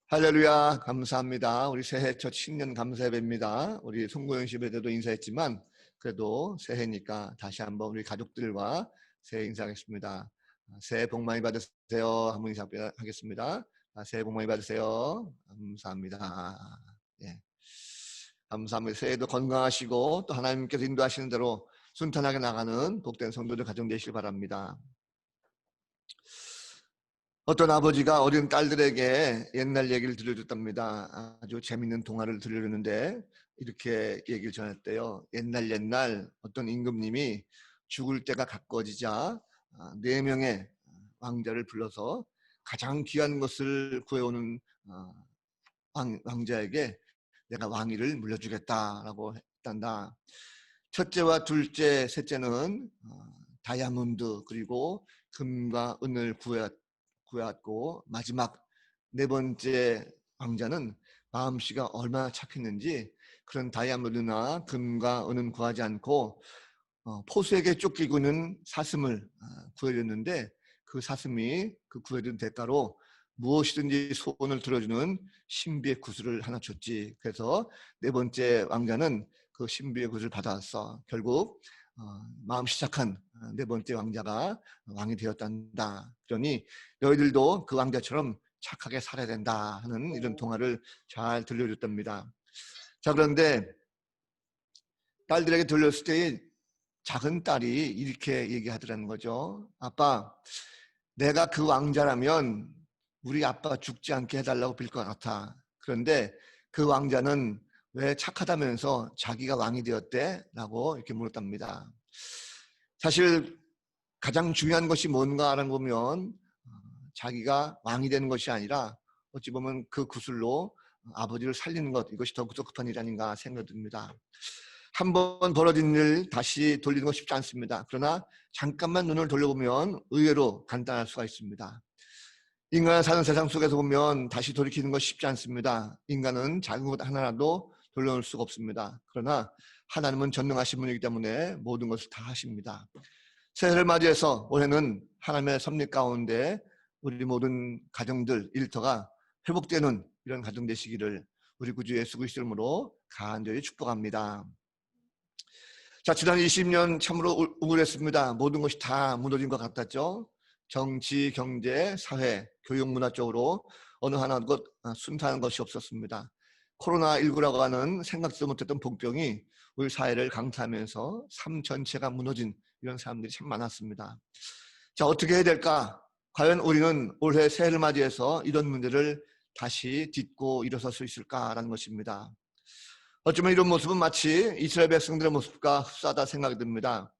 할렐루야, 감사합니다. 우리 새해 첫 신년 감사 예배입니다. 우리 송고영 씨 때도 인사했지만 그래도 새해니까 다시 한번 우리 가족들과 새해 인사하겠습니다. 새해 복 많이 받으세요. 한번 인사하겠습니다. 새해 복 많이 받으세요. 감사합니다. 예. 감사합니다. 새해도 건강하시고 또 하나님께서 인도하시는 대로 순탄하게 나가는 복된 성도들 가정 되시길 바랍니다. 어떤 아버지가 어린 딸들에게 옛날 얘기를 들려줬답니다. 아주 재밌는 동화를 들려줬는데 이렇게 얘기를 전했대요. 옛날 어떤 임금님이 죽을 때가 가까워지자 4명의 왕자를 불러서 가장 귀한 것을 구해오는 왕자에게 내가 왕위를 물려주겠다라고 했단다. 첫째와 둘째, 셋째는 다이아몬드 그리고 금과 은을 구해왔고 마지막 4번째 왕자는 마음씨가 얼마나 착했는지 그런 다이아몬드나 금과 은은 구하지 않고 포수에게 쫓기고는 사슴을 구해줬는데 그 사슴이 그 구해준 대가로 무엇이든지 소원을 들어주는 신비의 구슬을 하나 줬지. 그래서 4번째 왕자는 그 신비의 구슬을 받아왔어. 결국 마음씨 착한 4번째 왕자가 왕이 되었단다. 그러니 너희들도 그 왕자처럼 착하게 살아야 된다 하는 이런 동화를 잘 들려줬답니다. 자, 그런데 딸들에게 들렸을 때 작은 딸이 이렇게 얘기하더라는 거죠. 아빠, 내가 그 왕자라면 우리 아빠가 죽지 않게 해달라고 빌 것 같아. 그런데 그 왕자는 왜 착하다면서 자기가 왕이 되었대? 라고 이렇게 물었답니다. 사실 가장 중요한 것이 뭔가라는 보면 자기가 왕이 되는 것이 아니라 어찌 보면 그 구슬로 아버지를 살리는 것, 이것이 더 급한 일 아닌가 생각이 듭니다. 한번 벌어진 일 다시 돌리는 거 쉽지 않습니다. 그러나 잠깐만 눈을 돌려보면 의외로 간단할 수가 있습니다. 인간을 사는 세상 속에서 보면 다시 돌이키는 거 쉽지 않습니다. 인간은 작은 것 하나라도 돌려놓을 수가 없습니다. 그러나 하나님은 전능하신 분이기 때문에 모든 것을 다 하십니다. 새해를 맞이해서 올해는 하나님의 섭리 가운데 우리 모든 가정들 일터가 회복되는 이런 가정 되시기를 우리 구주 예수 그리스도 이름으로 간절히 축복합니다. 자, 지난 20년 참으로 우울했습니다. 모든 것이 다 무너진 것 같았죠. 정치, 경제, 사회, 교육, 문화 쪽으로 어느 하나 순탄한 것이 없었습니다. 코로나19라고 하는 생각지도 못했던 복병이 우리 사회를 강타하면서 삶 전체가 무너진 이런 사람들이 참 많았습니다. 자, 어떻게 해야 될까? 과연 우리는 올해 새해를 맞이해서 이런 문제를 다시 딛고 일어설 수 있을까라는 것입니다. 어쩌면 이런 모습은 마치 이스라엘 백성들의 모습과 흡사하다 생각이 듭니다.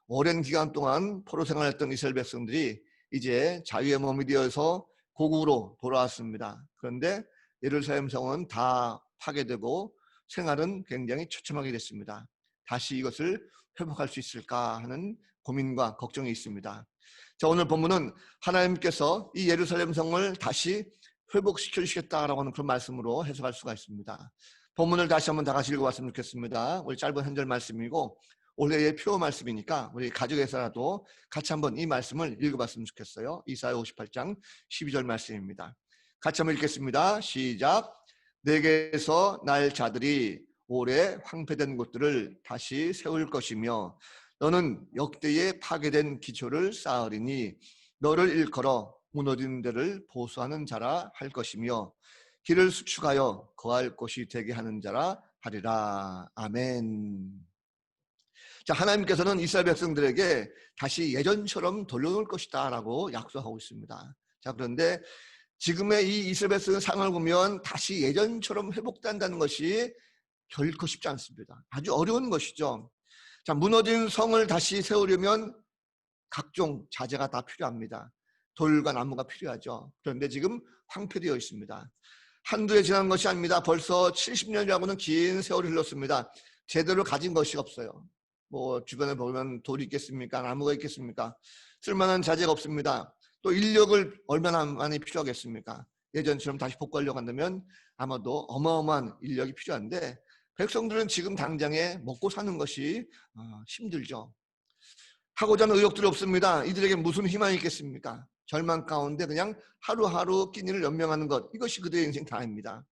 오랜 기간 동안 포로 생활했던 이스라엘 백성들이 이제 자유의 몸이 되어서 고국으로 돌아왔습니다. 그런데 예루살렘 성은 다 파괴되고 생활은 굉장히 처참하게 됐습니다. 다시 이것을 회복할 수 있을까 하는 고민과 걱정이 있습니다. 자, 오늘 본문은 하나님께서 이 예루살렘 성을 다시 회복시켜 주시겠다라고 하는 그런 말씀으로 해석할 수가 있습니다. 본문을 다시 한번 다 같이 읽어봤으면 좋겠습니다. 우리 짧은 한 절 말씀이고 올해의 표 말씀이니까 우리 가족에서라도 같이 한번 이 말씀을 읽어봤으면 좋겠어요. 이사야 58장 12절 말씀입니다. 같이 한번 읽겠습니다. 시작. 내게서 날 자들이 오래 황폐된 곳들을 다시 세울 것이며 너는 역대의 파괴된 기초를 쌓으리니 너를 일컬어 무너진 데를 보수하는 자라 할 것이며 길을 수축하여 거할 곳이 되게 하는 자라 하리라. 아멘. 자, 하나님께서는 이스라엘 백성들에게 다시 예전처럼 돌려놓을 것이다 라고 약속하고 있습니다. 자, 그런데 지금의 이 이스라엘 백성의 상황을 보면 다시 예전처럼 회복된다는 것이 결코 쉽지 않습니다. 아주 어려운 것이죠. 자, 무너진 성을 다시 세우려면 각종 자재가 다 필요합니다. 돌과 나무가 필요하죠. 그런데 지금 황폐되어 있습니다. 한두 해 지난 것이 아닙니다. 벌써 70년이라고는 긴 세월이 흘렀습니다. 제대로 가진 것이 없어요. 뭐 주변에 보면 돌이 있겠습니까? 나무가 있겠습니까? 쓸만한 자재가 없습니다. 또 인력을 얼마나 많이 필요하겠습니까? 예전처럼 다시 복구하려고 한다면 아마도 어마어마한 인력이 필요한데 백성들은 지금 당장에 먹고 사는 것이 힘들죠. 하고자 하는 의욕들이 없습니다. 이들에게 무슨 희망이 있겠습니까? 절망 가운데 그냥 하루하루 끼니를 연명하는 것, 이것이 그들의 인생 다입니다.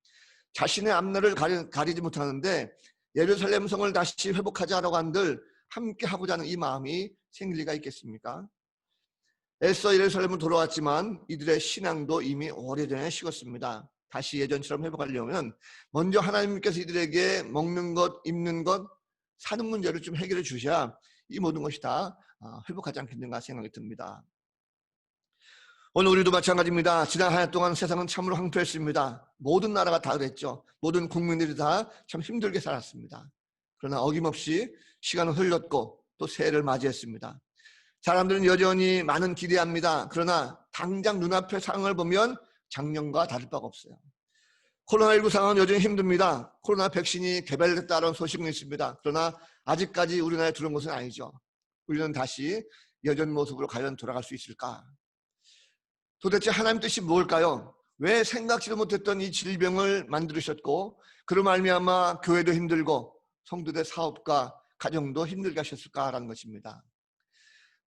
자신의 앞날을 가리지 못하는데 예루살렘 성을 다시 회복하자라고 한들 함께 하고자 하는 이 마음이 생길 리가 있겠습니까? 애써 예루살렘은 돌아왔지만 이들의 신앙도 이미 오래전에 식었습니다. 다시 예전처럼 회복하려면 먼저 하나님께서 이들에게 먹는 것, 입는 것, 사는 문제를 좀 해결해 주셔야 이 모든 것이 다 회복하지 않겠는가 생각이 듭니다. 오늘 우리도 마찬가지입니다. 지난 한 해 동안 세상은 참으로 황폐했습니다. 모든 나라가 다 그랬죠. 모든 국민들이 다 참 힘들게 살았습니다. 그러나 어김없이 시간은 흘렀고 또 새해를 맞이했습니다. 사람들은 여전히 많은 기대합니다. 그러나 당장 눈앞의 상황을 보면 작년과 다를 바가 없어요. 코로나19 상황은 여전히 힘듭니다. 코로나 백신이 개발됐다는 소식은 있습니다. 그러나 아직까지 우리나라에 들어온 것은 아니죠. 우리는 다시 예전 모습으로 과연 돌아갈 수 있을까? 도대체 하나님 뜻이 뭘까요? 왜 생각지도 못했던 이 질병을 만들으셨고 그로 말미암아 교회도 힘들고 성도들 사업과 가정도 힘들게 하셨을까라는 것입니다.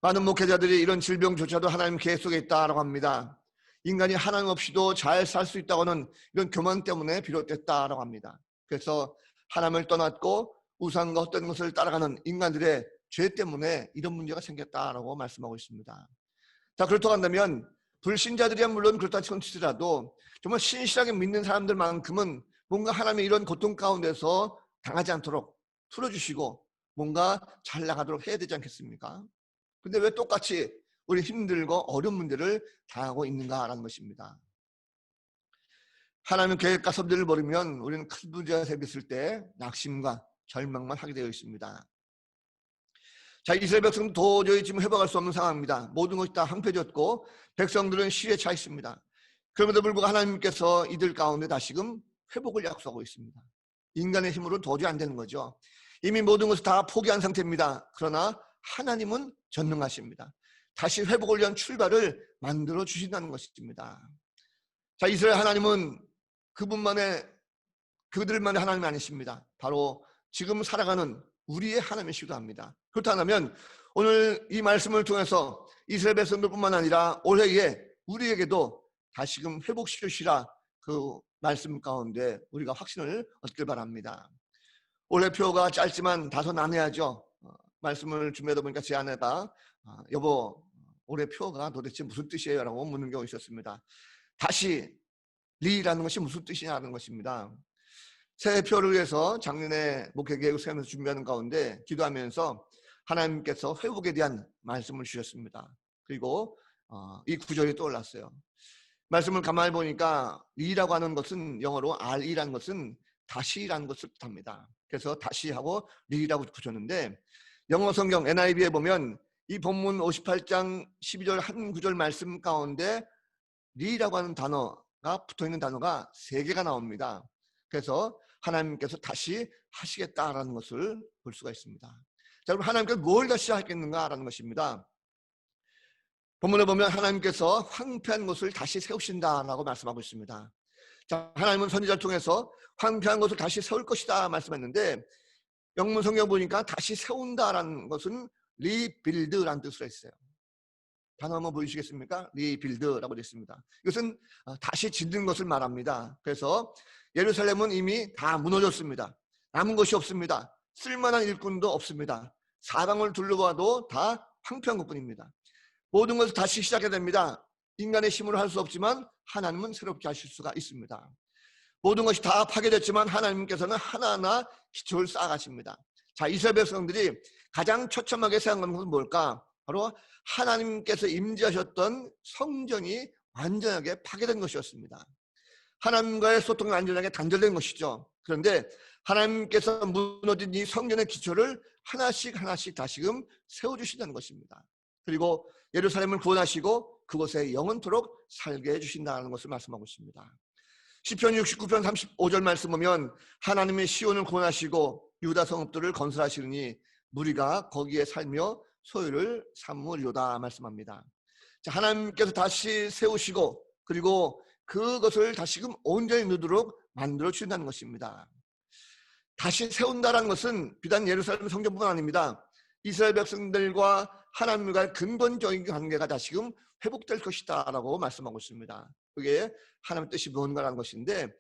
많은 목회자들이 이런 질병조차도 하나님 계획 속에 있다고 합니다. 인간이 하나님 없이도 잘 살 수 있다고는 이런 교만 때문에 비롯됐다고 합니다. 그래서 하나님을 떠났고 우상과 헛된 것을 따라가는 인간들의 죄 때문에 이런 문제가 생겼다라고 말씀하고 있습니다. 자, 그렇다고 한다면 불신자들이야 물론 그렇다 치더라도 정말 신실하게 믿는 사람들만큼은 뭔가 하나님의 이런 고통 가운데서 당하지 않도록 풀어주시고 뭔가 잘 나가도록 해야 되지 않겠습니까? 근데 왜 똑같이 우리 힘들고 어려운 문제를 당하고 있는가라는 것입니다. 하나님의 계획과 섭리를 모르면 우리는 큰 문제가 생겼을 때 낙심과 절망만 하게 되어 있습니다. 자, 이스라엘 백성은 도저히 지금 회복할 수 없는 상황입니다. 모든 것이 다 황폐해졌고 백성들은 시에 차 있습니다. 그럼에도 불구하고 하나님께서 이들 가운데 다시금 회복을 약속하고 있습니다. 인간의 힘으로 도저히 안 되는 거죠. 이미 모든 것을 다 포기한 상태입니다. 그러나 하나님은 전능하십니다. 다시 회복을 위한 출발을 만들어 주신다는 것입니다. 자, 이스라엘 하나님은 그들만의 하나님이 아니십니다. 바로 지금 살아가는 우리의 하나님이시기도 합니다. 그렇다면 오늘 이 말씀을 통해서 이스라엘 백성들뿐만 아니라 올해에 우리에게도 다시금 회복시키시라 그 말씀 가운데 우리가 확신을 얻길 바랍니다. 올해 표가 짧지만 다소 난해하죠. 말씀을 준비하다 보니까 제 아내가 여보 올해 표가 도대체 무슨 뜻이에요? 라고 묻는 경우가 있었습니다. 다시 리라는 것이 무슨 뜻이냐는 것입니다. 새해 표를 위해서 작년에 목회 계획을 세우면서 준비하는 가운데 기도하면서 하나님께서 회복에 대한 말씀을 주셨습니다. 그리고 이 구절이 떠올랐어요. 말씀을 가만히 보니까 리라고 하는 것은 영어로 R이라는 것은 다시라는 것을 뜻합니다. 그래서 다시 하고 리라고 붙였는데 영어 성경 NIV에 보면 이 본문 58장 12절 한 구절 말씀 가운데 리라고 하는 단어가 붙어있는 단어가 3개가 나옵니다. 그래서 하나님께서 다시 하시겠다라는 것을 볼 수가 있습니다. 자, 여러분 하나님께서 뭘 다시 하겠는가라는 것입니다. 본문에 보면 하나님께서 황폐한 것을 다시 세우신다라고 말씀하고 있습니다. 자, 하나님은 선지자를 통해서 황폐한 것을 다시 세울 것이다 말씀했는데 영문 성경 보니까 다시 세운다라는 것은 리빌드라는 뜻으로 했어요. 단어 한번 보여주시겠습니까? 리빌드라고 되어 있습니다. 이것은 다시 짓는 것을 말합니다. 그래서 예루살렘은 이미 다 무너졌습니다. 남은 것이 없습니다. 쓸만한 일꾼도 없습니다. 사방을 둘러봐도 다 황폐한 것뿐입니다. 모든 것을 다시 시작해야 됩니다. 인간의 힘으로 할 수 없지만 하나님은 새롭게 하실 수가 있습니다. 모든 것이 다 파괴됐지만 하나님께서는 하나하나 기초를 쌓아가십니다. 자, 이스라엘 백성들이 가장 처참하게 생각하는 것은 뭘까? 바로 하나님께서 임재하셨던 성전이 완전하게 파괴된 것이었습니다. 하나님과의 소통이 완전하게 단절된 것이죠. 그런데 하나님께서 무너진 이 성전의 기초를 하나씩 다시금 세워주신다는 것입니다. 그리고 예루살렘을 구원하시고 그곳에 영원토록 살게 해주신다는 것을 말씀하고 있습니다. 시편 69편 35절 말씀 보면 하나님의 시온을 구원하시고 유다 성읍들을 건설하시니 무리가 거기에 살며 소유를 삼으리로다 말씀합니다. 자, 하나님께서 다시 세우시고 그리고 그것을 다시금 온전히 누도록 만들어 주신다는 것입니다. 다시 세운다는 것은 비단 예루살렘 성전뿐만 아닙니다. 이스라엘 백성들과 하나님과의 근본적인 관계가 다시금 회복될 것이다 라고 말씀하고 있습니다. 그게 하나님의 뜻이 무언가라는 것인데,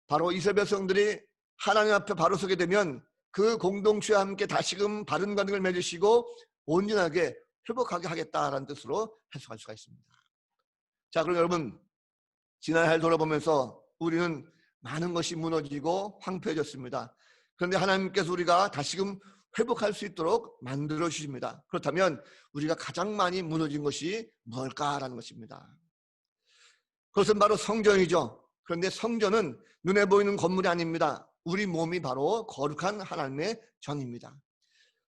바로 이스라엘 백성들이 하나님 앞에 바로 서게 되면 그 공동체와 함께 다시금 바른 관계를 맺으시고 온전하게 회복하게 하겠다라는 뜻으로 해석할 수가 있습니다. 자, 그럼 여러분, 지난 해 돌아보면서 우리는 많은 것이 무너지고 황폐해졌습니다. 그런데 하나님께서 우리가 다시금 회복할 수 있도록 만들어 주십니다. 그렇다면 우리가 가장 많이 무너진 것이 무엇일까라는 것입니다. 그것은 바로 성전이죠. 그런데 성전은 눈에 보이는 건물이 아닙니다. 우리 몸이 바로 거룩한 하나님의 전입니다.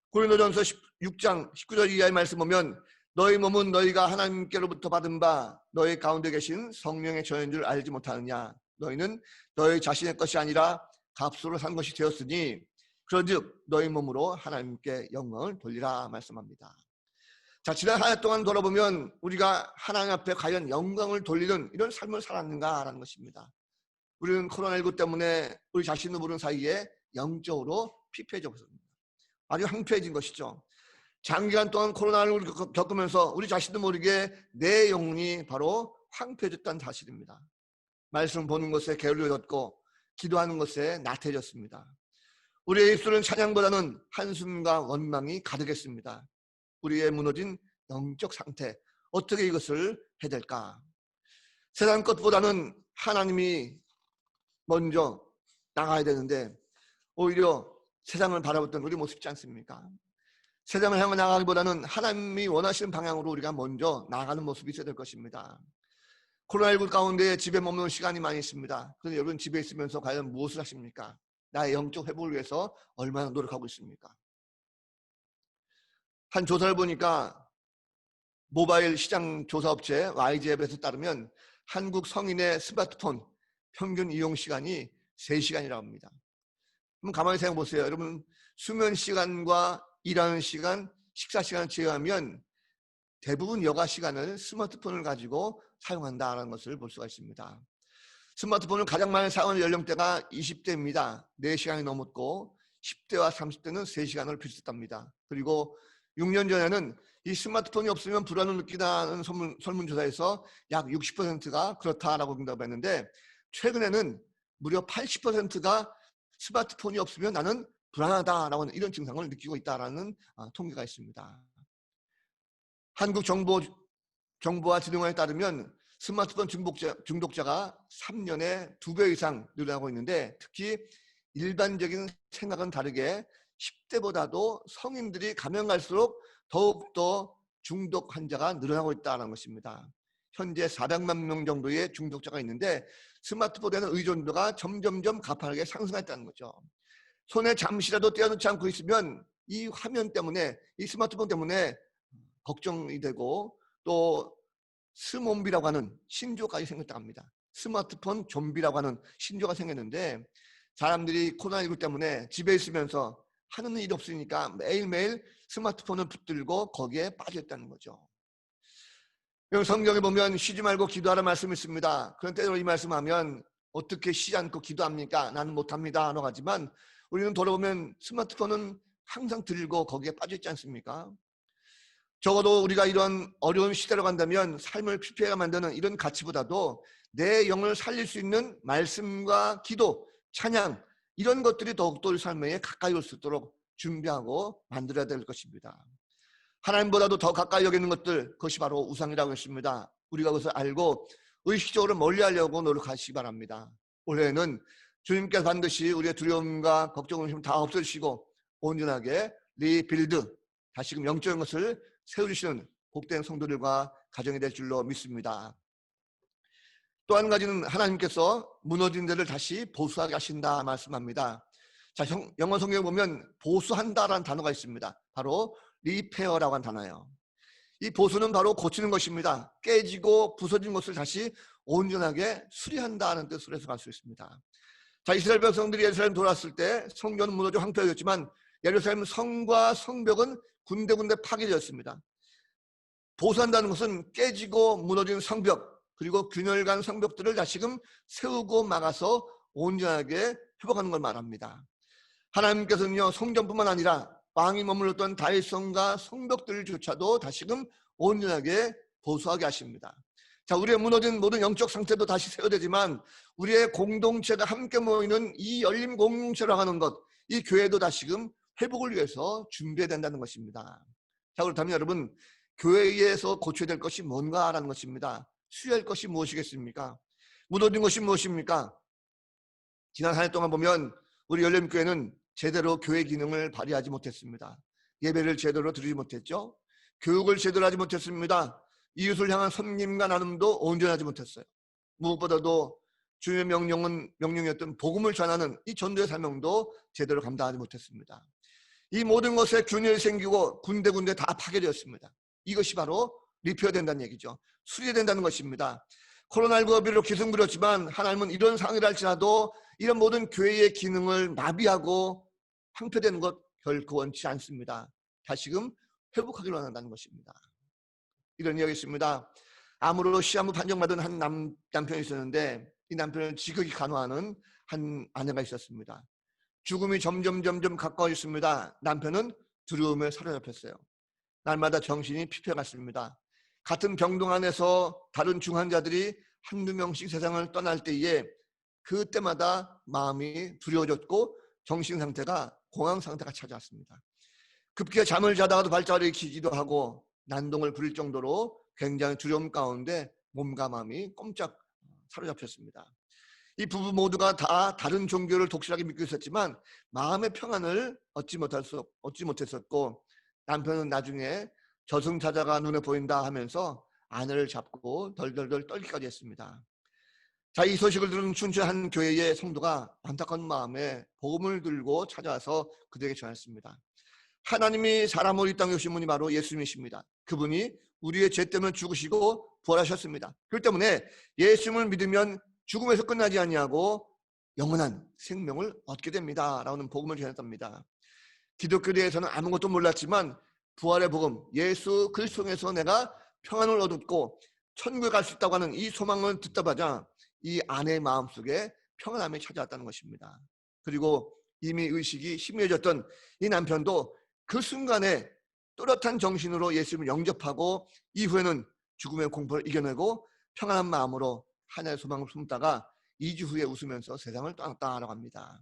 고린도전서 6장 19절 이하의 말씀 보면, 너희 몸은 너희가 하나님께로부터 받은 바 너희 가운데 계신 성령의 전인 줄 알지 못하느냐. 너희는 너희 자신의 것이 아니라 값으로 산 것이 되었으니 그런즉 너희 몸으로 하나님께 영광을 돌리라 말씀합니다. 자, 지난 한 해 동안 돌아보면 우리가 하나님 앞에 과연 영광을 돌리는 이런 삶을 살았는가라는 것입니다. 우리는 코로나19 때문에 우리 자신을 모르는 사이에 영적으로 피폐해졌습니다. 아주 황폐해진 것이죠. 장기간 동안 코로나를 겪으면서 우리 자신도 모르게 내 영혼이 바로 황폐해졌다는 사실입니다. 말씀 보는 것에 게을러졌고 기도하는 것에 나태해졌습니다. 우리의 입술은 찬양보다는 한숨과 원망이 가득했습니다. 우리의 무너진 영적 상태, 어떻게 이것을 해야 될까? 세상 것보다는 하나님이 먼저 나가야 되는데 오히려 세상을 바라봤던 우리 모습이지 않습니까? 세상을 향해 나가기보다는 하나님이 원하시는 방향으로 우리가 먼저 나아가는 모습이 있어야 될 것입니다. 코로나19 가운데 집에 머무는 시간이 많이 있습니다. 그런데 여러분 집에 있으면서 과연 무엇을 하십니까? 나의 영적 회복을 위해서 얼마나 노력하고 있습니까? 한 조사를 보니까 모바일 시장 조사업체 YG앱에서 따르면 한국 성인의 스마트폰 평균 이용 시간이 3시간이라고 합니다. 그럼 가만히 생각해 보세요. 여러분, 수면 시간과 일하는 시간, 식사 시간을 제외하면 대부분 여가 시간을 스마트폰을 가지고 사용한다는 것을 볼 수가 있습니다. 스마트폰을 가장 많이 사용하는 연령대가 20대입니다. 4시간이 넘었고 10대와 30대는 3시간을 비슷합니다. 그리고 6년 전에는 이 스마트폰이 없으면 불안을 느끼다는 설문조사에서 약 60%가 그렇다라고 응답했는데, 최근에는 무려 80%가 스마트폰이 없으면 나는 불안하다라고 하는 이런 증상을 느끼고 있다라는 통계가 있습니다. 한국정보와진흥원에 따르면 스마트폰 중독자가 3년에 2배 이상 늘어나고 있는데, 특히 일반적인 생각은 다르게 10대보다도 성인들이 가면 갈수록 더욱더 중독 환자가 늘어나고 있다는 것입니다. 현재 400만 명 정도의 중독자가 있는데 스마트폰에 대한 의존도가 점점점 가파르게 상승했다는 거죠. 손에 잠시라도 떼어놓지 않고 있으면 이 화면 때문에, 이 스마트폰 때문에 걱정이 되고 또 스몬비라고 하는 신조까지 생겼다고 합니다. 스마트폰 좀비라고 하는 신조가 생겼는데, 사람들이 코로나19 때문에 집에 있으면서 하는 일 없으니까 매일매일 스마트폰을 붙들고 거기에 빠져있다는 거죠. 성경에 보면 쉬지 말고 기도하라는 말씀이 있습니다. 그런데 이 말씀하면 어떻게 쉬지 않고 기도합니까? 나는 못합니다 라고 하지만, 우리는 돌아보면 스마트폰은 항상 들고 거기에 빠져있지 않습니까? 적어도 우리가 이런 어려운 시대로 간다면 삶을 피폐하게 만드는 이런 가치보다도 내 영을 살릴 수 있는 말씀과 기도, 찬양, 이런 것들이 더욱더 우리 삶에 가까이 올 수 있도록 준비하고 만들어야 될 것입니다. 하나님보다도 더 가까이 여기는 것들, 그것이 바로 우상이라고 했습니다. 우리가 그것을 알고 의식적으로 멀리하려고 노력하시기 바랍니다. 올해는 주님께서 반드시 우리의 두려움과 걱정을 다 없애주시고 온전하게 리빌드, 다시금 영적인 것을 세워주시는 복된 성도들과 가정이 될 줄로 믿습니다. 또 한 가지는 하나님께서 무너진 데를 다시 보수하게 하신다 말씀합니다. 자, 영어 성경에 보면 보수한다라는 단어가 있습니다. 바로 리페어라고 하는 단어예요. 이 보수는 바로 고치는 것입니다. 깨지고 부서진 것을 다시 온전하게 수리한다는 뜻으로 해석할 수 있습니다. 자, 이스라엘 백성들이 예루살렘 돌아왔을 때 성전은 무너져 황폐해졌지만 예루살렘 성과 성벽은 군데군데 파괴되었습니다. 보수한다는 것은 깨지고 무너진 성벽, 그리고 균열간 성벽들을 다시금 세우고 막아서 온전하게 회복하는 걸 말합니다. 하나님께서는요, 성전뿐만 아니라 왕이 머물렀던 다윗성과 성벽들조차도 다시금 온전하게 보수하게 하십니다. 자, 우리의 무너진 모든 영적 상태도 다시 세워되지만 우리의 공동체가 함께 모이는 이 열린 공동체로 하는 것, 이 교회도 다시금 회복을 위해서 준비해야 된다는 것입니다. 자, 그렇다면 여러분, 교회에서 고쳐야 될 것이 뭔가라는 것입니다. 수여할 것이 무엇이겠습니까? 무너진 것이 무엇입니까? 지난 한 해 동안 보면 우리 열림교회는 제대로 교회 기능을 발휘하지 못했습니다. 예배를 제대로 드리지 못했죠. 교육을 제대로 하지 못했습니다. 이웃을 향한 섬김과 나눔도 온전하지 못했어요. 무엇보다도 주님의 명령이었던 복음을 전하는 이 전도의 사명도 제대로 감당하지 못했습니다. 이 모든 것에 균열이 생기고 군데군데 다 파괴되었습니다. 이것이 바로 리페어된다는 얘기죠. 수리된다는 것입니다. 코로나19가 비록 기승 부렸지만 하나님은 이런 상황이라 할지라도 이런 모든 교회의 기능을 마비하고 황폐되는 것 결코 원치 않습니다. 다시금 회복하기를 원한다는 것입니다. 이런 이야기 있습니다. 암으로 시한부 판정받은 한 남편이 있었는데 이 남편을 지극히 간호하는 한 아내가 있었습니다. 죽음이 점점 가까워 있습니다. 남편은 두려움에 사로잡혔어요. 날마다 정신이 피폐갔습니다. 같은 병동 안에서 다른 중환자들이 한두 명씩 세상을 떠날 때에 그때마다 마음이 두려워졌고 정신 상태가 공황 상태가 찾아왔습니다. 급기야 잠을 자다가도 발작을 일으키기도 하고 난동을 부릴 정도로 굉장히 두려움 가운데 몸과 마음이 꼼짝 사로잡혔습니다. 이 부부 모두가 다 다른 종교를 독실하게 믿고 있었지만 마음의 평안을 얻지 못했었고 남편은 나중에 저승사자가 눈에 보인다 하면서 아내를 잡고 덜덜덜 떨기까지 했습니다. 자, 이 소식을 들은 춘천 한 교회의 성도가 안타까운 마음에 복음을 들고 찾아와서 그들에게 전했습니다. 하나님이 사람을 이 땅에 오신 분이 바로 예수님이십니다. 그분이 우리의 죄 때문에 죽으시고 부활하셨습니다. 그렇기 때문에 예수님을 믿으면 죽음에서 끝나지 아니하고 영원한 생명을 얻게 됩니다. 라는 복음을 전했답니다. 기독교에서는 아무것도 몰랐지만 부활의 복음, 예수 그리스도 통해서 내가 평안을 얻었고 천국에 갈 수 있다고 하는 이 소망을 듣자마자 이 아내의 마음속에 평안함이 찾아왔다는 것입니다. 그리고 이미 의식이 희미해졌던 이 남편도 그 순간에 또렷한 정신으로 예수님을 영접하고 이후에는 죽음의 공포를 이겨내고 평안한 마음으로 하나의 소망을 품다가 2주 후에 웃으면서 세상을 떠났다라고 합니다.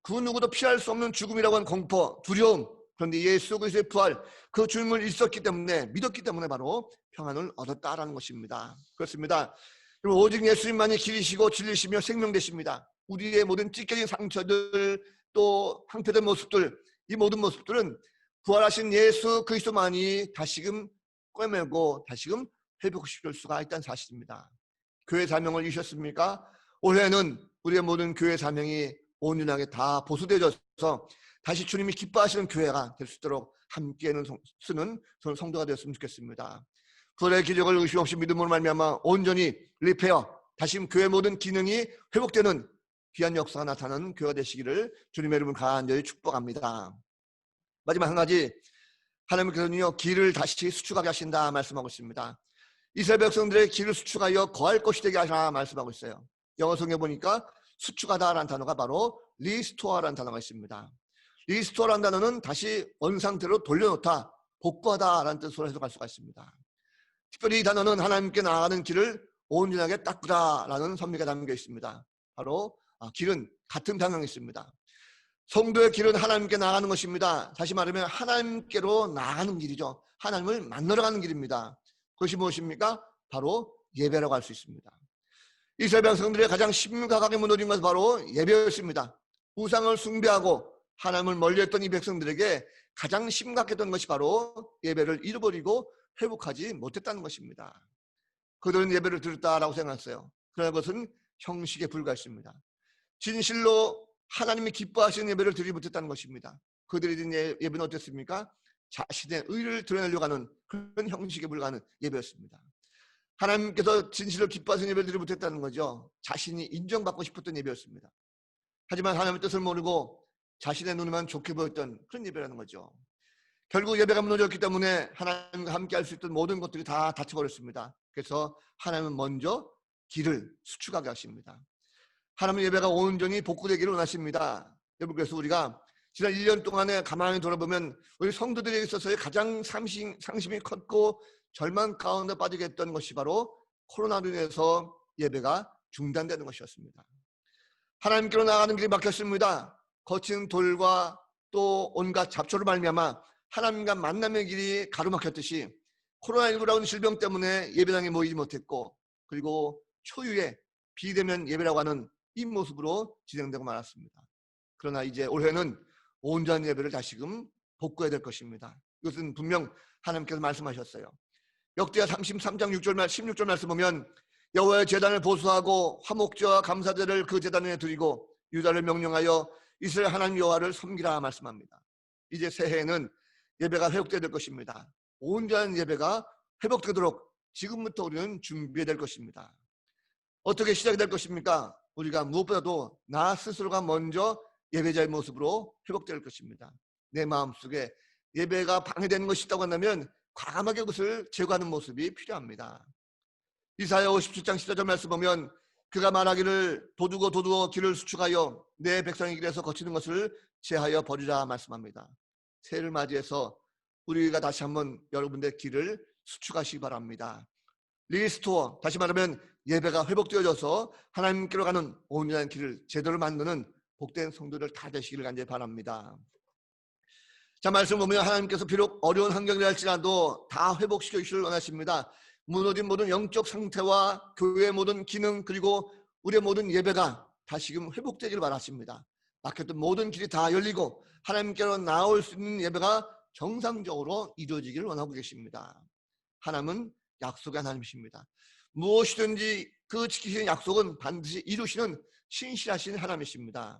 그 누구도 피할 수 없는 죽음이라고 하는 공포, 두려움, 그런데 예수 그리스도의 부활, 그 주님을 있었기 때문에 믿었기 때문에 바로 평안을 얻었다라는 것입니다. 그렇습니다. 오직 예수님만이 길이시고 진리시며 생명 되십니다. 우리의 모든 찢겨진 상처들 또 황폐된 모습들, 이 모든 모습들은 부활하신 예수 그리스도만이 다시금 꿰매고 다시금 회복시킬 수가 있다는 사실입니다. 교회 사명을 이루셨습니까? 올해는 우리의 모든 교회 사명이 온전하게 다 보수되어져서 다시 주님이 기뻐하시는 교회가 될 수 있도록 함께는 쓰는 성도가 되었으면 좋겠습니다. 부활의 기적을 의심 없이 믿음으로 말미암아 온전히 리페어, 다시금 교회 모든 기능이 회복되는 귀한 역사가 나타나는 교회가 되시기를 주님의 이름으로 간절히 축복합니다. 마지막 한 가지, 하나님께서는요 길을 다시 수축하게 하신다 말씀하고 있습니다. 이스라엘 백성들의 길을 수축하여 거할 것이 되게 하시라 말씀하고 있어요. 영어 성경에 보니까 수축하다라는 단어가 바로 리스토어라는 단어가 있습니다. 리스토어라는 단어는 다시 원상태로 돌려놓다, 복구하다라는 뜻으로 해석할 수가 있습니다. 특별히 이 단어는 하나님께 나아가는 길을 온전하게 닦으라라는 선미가 담겨 있습니다. 바로 길은 같은 방향이 있습니다. 성도의 길은 하나님께 나아가는 것입니다. 다시 말하면 하나님께로 나아가는 길이죠. 하나님을 만나러 가는 길입니다. 그것이 무엇입니까? 바로 예배라고 할 수 있습니다. 이스라엘 백성들의 가장 심각하게 무너진 것은 바로 예배였습니다. 우상을 숭배하고 하나님을 멀리했던 이 백성들에게 가장 심각했던 것이 바로 예배를 잃어버리고 회복하지 못했다는 것입니다. 그들은 예배를 드렸다라고 생각했어요. 그러나 그것은 형식에 불과했습니다. 진실로 하나님이 기뻐하시는 예배를 드리지 못했다는 것입니다. 그들이 드린 예배는 어땠습니까? 자신의 의를 드러내려고 하는 그런 형식에 불과한 예배였습니다. 하나님께서 진실로 기뻐하시는 예배를 드리지 못했다는 거죠. 자신이 인정받고 싶었던 예배였습니다. 하지만 하나님의 뜻을 모르고 자신의 눈에만 좋게 보였던 그런 예배라는 거죠. 결국 예배가 무너졌기 때문에 하나님과 함께 할 수 있던 모든 것들이 다 닫혀버렸습니다. 그래서 하나님은 먼저 길을 수축하게 하십니다. 하나님의 예배가 온전히 복구되기를 원하십니다. 여러분, 그래서 우리가 지난 1년 동안에 가만히 돌아보면 우리 성도들에게 있어서의 가장 상심이 컸고 절망 가운데 빠지게 했던 것이 바로 코로나로 인해서 예배가 중단되는 것이었습니다. 하나님께로 나가는 길이 막혔습니다. 거친 돌과 또 온갖 잡초로 말미암아 하나님과 만남의 길이 가로막혔듯이 코로나19라는 질병 때문에 예배당에 모이지 못했고, 그리고 초유의 비대면 예배라고 하는 이 모습으로 진행되고 말았습니다. 그러나 이제 올해는 온전한 예배를 다시금 복구해야 될 것입니다. 이것은 분명 하나님께서 말씀하셨어요. 역대하 33장 16절 말씀 보면 여호와의 제단을 보수하고 화목제와 감사제를 그 제단에 드리고 유다를 명령하여 이스라엘 하나님 여호와를 섬기라 말씀합니다. 이제 새해에는 예배가 회복되어야 될 것입니다. 온전한 예배가 회복되도록 지금부터 우리는 준비해야 될 것입니다. 어떻게 시작이 될 것입니까? 우리가 무엇보다도 나 스스로가 먼저 예배자의 모습으로 회복될 것입니다. 내 마음속에 예배가 방해되는 것이 있다고 한다면 과감하게 그것을 제거하는 모습이 필요합니다. 이사야 57장 14절 말씀 보면 그가 말하기를 도두고 길을 수축하여 내 백성의 길에서 거치는 것을 제하여 버리라 말씀합니다. 새해를 맞이해서 우리가 다시 한번 여러분들의 길을 수축하시기 바랍니다. 리스토어, 다시 말하면 예배가 회복되어져서 하나님께로 가는 온전한 길을 제대로 만드는 복된 성도들 다 되시기를 간절히 바랍니다. 자, 말씀 보면 하나님께서 비록 어려운 환경이라 할지라도 다 회복시켜 주시길 원하십니다. 무너진 모든 영적 상태와 교회의 모든 기능, 그리고 우리의 모든 예배가 다시금 회복되기를 바라십니다. 막혔던 모든 길이 다 열리고 하나님께로 나올 수 있는 예배가 정상적으로 이루어지기를 원하고 계십니다. 하나님은 약속의 하나님이십니다. 무엇이든지 그 지키시는 약속은 반드시 이루시는 신실하신 하나님이십니다.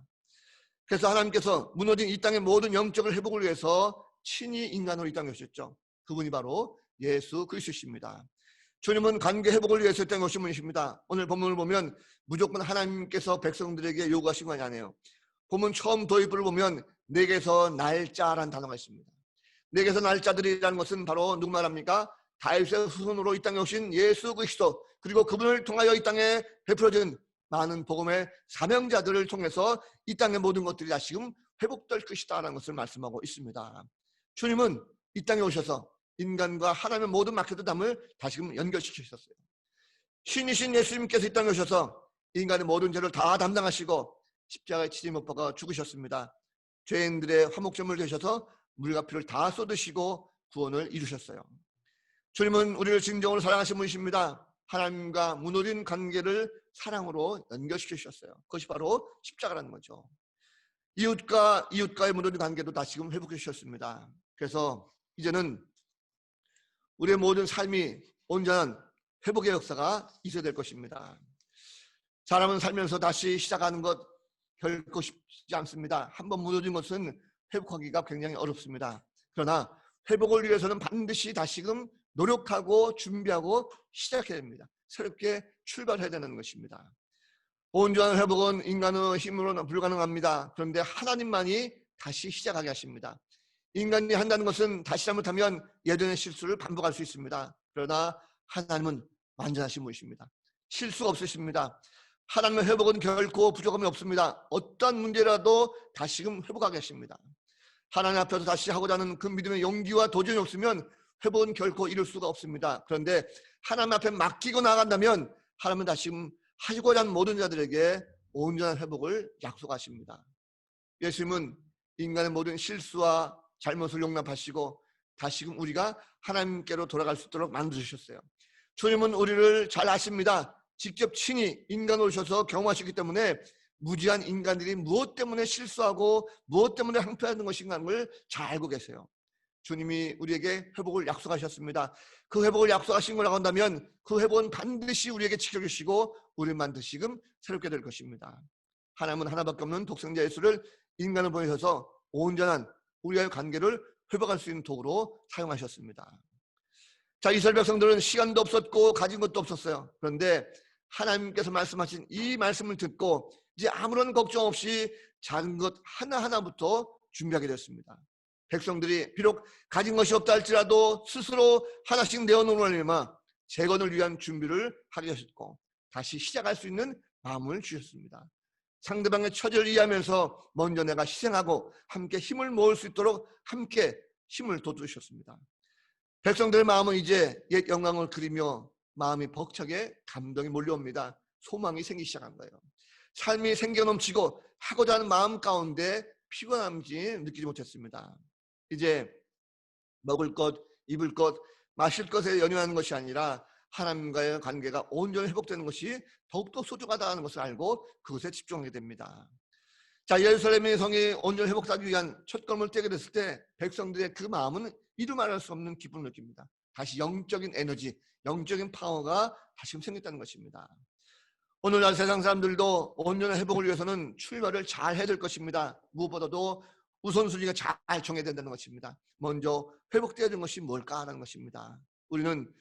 그래서 하나님께서 무너진 이 땅의 모든 영적을 회복을 위해서 친히 인간으로 이 땅에 오셨죠. 그분이 바로 예수 그리스도십니다. 주님은 관계 회복을 위해서 이 땅에 오신 분이십니다. 오늘 본문을 보면 무조건 하나님께서 백성들에게 요구하신 것이 아니에요. 본문 처음 도입부를 보면 내게서 날짜라는 단어가 있습니다. 내게서 날짜들이라는 것은 바로 누구 말합니까? 다윗의 후손으로 이 땅에 오신 예수 그리스도, 그리고 그분을 통하여 이 땅에 베풀어진 많은 복음의 사명자들을 통해서 이 땅의 모든 것들이 다시금 회복될 것이다라는 것을 말씀하고 있습니다. 주님은 이 땅에 오셔서 인간과 하나님의 모든 막혔던 담을 다시금 연결시키셨어요. 신이신 예수님께서 이 땅에 오셔서 인간의 모든 죄를 다 담당하시고 십자가에 치지 못 박아 죽으셨습니다. 죄인들의 화목제물 되셔서 물과 피를 다 쏟으시고 구원을 이루셨어요. 주님은 우리를 진정으로 사랑하신 분이십니다. 하나님과 무너진 관계를 사랑으로 연결시켜 주셨어요. 그것이 바로 십자가라는 거죠. 이웃과의 무너진 관계도 다시금 회복해 주셨습니다. 그래서 이제는 우리의 모든 삶이 온전한 회복의 역사가 있어야 될 것입니다. 사람은 살면서 다시 시작하는 것 결코 쉽지 않습니다. 한번 무너진 것은 회복하기가 굉장히 어렵습니다. 그러나 회복을 위해서는 반드시 다시금 노력하고 준비하고 시작해야 됩니다. 새롭게 출발해야 되는 것입니다. 온전한 회복은 인간의 힘으로는 불가능합니다. 그런데 하나님만이 다시 시작하게 하십니다. 인간이 한다는 것은 다시 잘못하면 예전의 실수를 반복할 수 있습니다. 그러나 하나님은 완전하신 분이십니다. 실수가 없으십니다. 하나님의 회복은 결코 부족함이 없습니다. 어떤 문제라도 다시금 회복하게 하십니다. 하나님 앞에서 다시 하고자 하는 그 믿음의 용기와 도전이 없으면 회복은 결코 이룰 수가 없습니다. 그런데 하나님 앞에 맡기고 나간다면 하나님은 다시금 하시고자 하는 모든 자들에게 온전한 회복을 약속하십니다. 예수님은 인간의 모든 실수와 잘못을 용납하시고 다시금 우리가 하나님께로 돌아갈 수 있도록 만드셨어요. 주님은 우리를 잘 아십니다. 직접 친히 인간으로 오셔서 경험하시기 때문에 무지한 인간들이 무엇 때문에 실수하고 무엇 때문에 항폐하는 것인가를 걸 잘 알고 계세요. 주님이 우리에게 회복을 약속하셨습니다. 그 회복을 약속하신 거라고 한다면 그 회복은 반드시 우리에게 지켜주시고 우리는 반드시금 새롭게 될 것입니다. 하나님은 하나밖에 없는 독생자 예수를 인간을 보내셔서 온전한 우리와의 관계를 회복할 수 있는 도구로 사용하셨습니다. 자, 이스라엘 백성들은 시간도 없었고 가진 것도 없었어요. 그런데 하나님께서 말씀하신 이 말씀을 듣고 이제 아무런 걱정 없이 작은 것 하나하나부터 준비하게 됐습니다. 백성들이 비록 가진 것이 없다 할지라도 스스로 하나씩 내어놓으려면 재건을 위한 준비를 하게 하셨고 다시 시작할 수 있는 마음을 주셨습니다. 상대방의 처지를 이해하면서 먼저 내가 희생하고 함께 힘을 모을 수 있도록 함께 힘을 돋우셨습니다. 백성들의 마음은 이제 옛 영광을 그리며 마음이 벅차게 감동이 몰려옵니다. 소망이 생기기 시작한 거예요. 삶이 생겨 넘치고 하고자 하는 마음 가운데 피곤함이 느끼지 못했습니다. 이제 먹을 것, 입을 것, 마실 것에 연연하는 것이 아니라 하나님과의 관계가 온전히 회복되는 것이 더욱더 소중하다는 것을 알고 그것에 집중하게 됩니다. 자, 예루살렘의 성이 온전히 회복하기 위한 첫걸음을 떼게 됐을 때 백성들의 그 마음은 이루 말할 수 없는 기쁨을 느낍니다. 다시 영적인 에너지, 영적인 파워가 다시금 생겼다는 것입니다. 오늘날 세상 사람들도 온전한 회복을 위해서는 출발을 잘 해야 될 것입니다. 무엇보다도 우선순위가 잘 정해야 된다는 것입니다. 먼저 회복되어야 되는 것이 뭘까 하는 것입니다. 우리는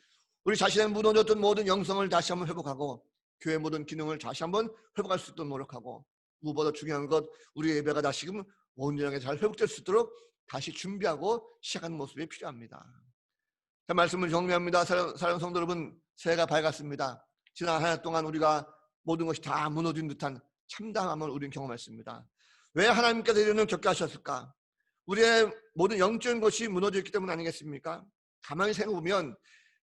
우리 자신의 무너졌던 모든 영성을 다시 한번 회복하고 교회 모든 기능을 다시 한번 회복할 수 있도록 노력하고 무엇보다 중요한 것 우리 예배가 다시금 온전하게 잘 회복될 수 있도록 다시 준비하고 시작하는 모습이 필요합니다. 자, 말씀을 정리합니다. 사랑하는 성도 여러분, 새해가 밝았습니다. 지난 한 해 동안 우리가 모든 것이 다 무너진 듯한 참담함을 우리는 경험했습니다. 왜 하나님께서 이런 겪게 하셨을까? 우리의 모든 영적인 것이 무너져 있기 때문 아니겠습니까? 가만히 생각해보면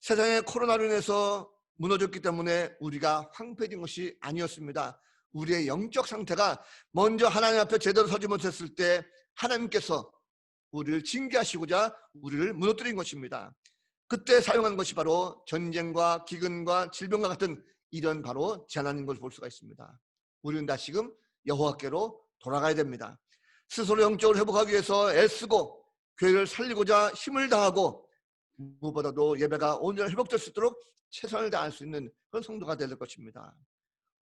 세상의 코로나로 인해서 무너졌기 때문에 우리가 황폐해진 것이 아니었습니다. 우리의 영적 상태가 먼저 하나님 앞에 제대로 서지 못했을 때 하나님께서 우리를 징계하시고자 우리를 무너뜨린 것입니다. 그때 사용한 것이 바로 전쟁과 기근과 질병과 같은 이런 바로 재난인 것을 볼 수가 있습니다. 우리는 다시금 여호와께로 돌아가야 됩니다. 스스로 영적으로 회복하기 위해서 애쓰고 교회를 살리고자 힘을 다하고 무엇보다도 예배가 온전히 회복될 수 있도록 최선을 다할 수 있는 그런 성도가 될 것입니다.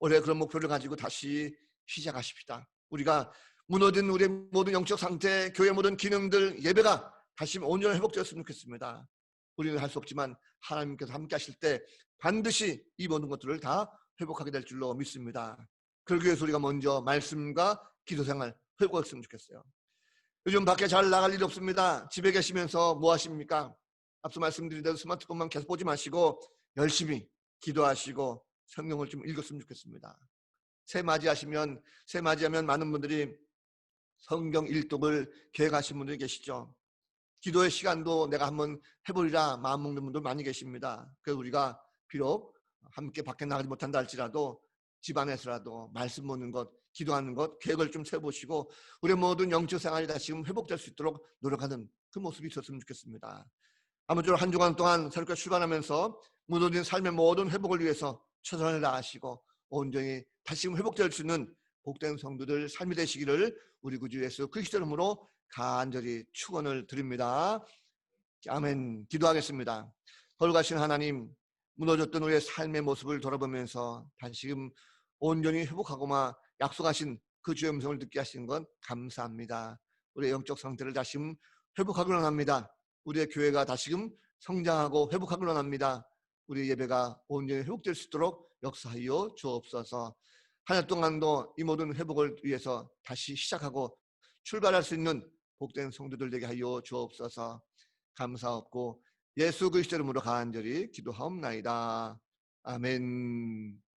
올해 그런 목표를 가지고 다시 시작하십시다. 우리가 무너진 우리의 모든 영적 상태, 교회 모든 기능들, 예배가 다시 온전히 회복되었으면 좋겠습니다. 우리는 할 수 없지만 하나님께서 함께 하실 때 반드시 이 모든 것들을 다 회복하게 될 줄로 믿습니다. 그러기 위해서 우리가 먼저 말씀과 기도생활 회복했으면 좋겠어요. 요즘 밖에 잘 나갈 일이 없습니다. 집에 계시면서 뭐 하십니까? 앞서 말씀드린 대로 스마트폰만 계속 보지 마시고 열심히 기도하시고 성경을 좀 읽었으면 좋겠습니다. 새해 맞이하면 많은 분들이 성경 일독을 계획하신 분들이 계시죠. 기도의 시간도 내가 한번 해보리라 마음먹는 분들 많이 계십니다. 그래서 우리가 비록 함께 밖에 나가지 못한다 할지라도 집안에서라도 말씀 보는 것, 기도하는 것 계획을 좀 세보시고 우리 모든 영적 생활이 다시금 회복될 수 있도록 노력하는 그 모습이 있었으면 좋겠습니다. 아무쪼록 한 주간 동안 새롭게 출발하면서 무너진 삶의 모든 회복을 위해서 최선을 다하시고 온전히 다시금 회복될 수 있는 복된 성도들 삶이 되시기를 우리 구주 예수 그리스도 이름으로 간절히 축원을 드립니다. 아멘. 기도하겠습니다. 거룩하신 하나님, 무너졌던 우리의 삶의 모습을 돌아보면서 다시금 온전히 회복하고마 약속하신 그 주의 음성을 듣게 하신 건 감사합니다. 우리의 영적 상태를 다시금 회복하기로 합니다. 우리의 교회가 다시금 성장하고 회복하기로 합니다. 우리의 예배가 온전히 회복될 수 있도록 역사하여 주옵소서. 한 해 동안도 이 모든 회복을 위해서 다시 시작하고 출발할 수 있는 복된 성도들 되게 하여 주옵소서. 감사하고 예수 그리스도 이름으로 간절히 기도하옵나이다. 아멘.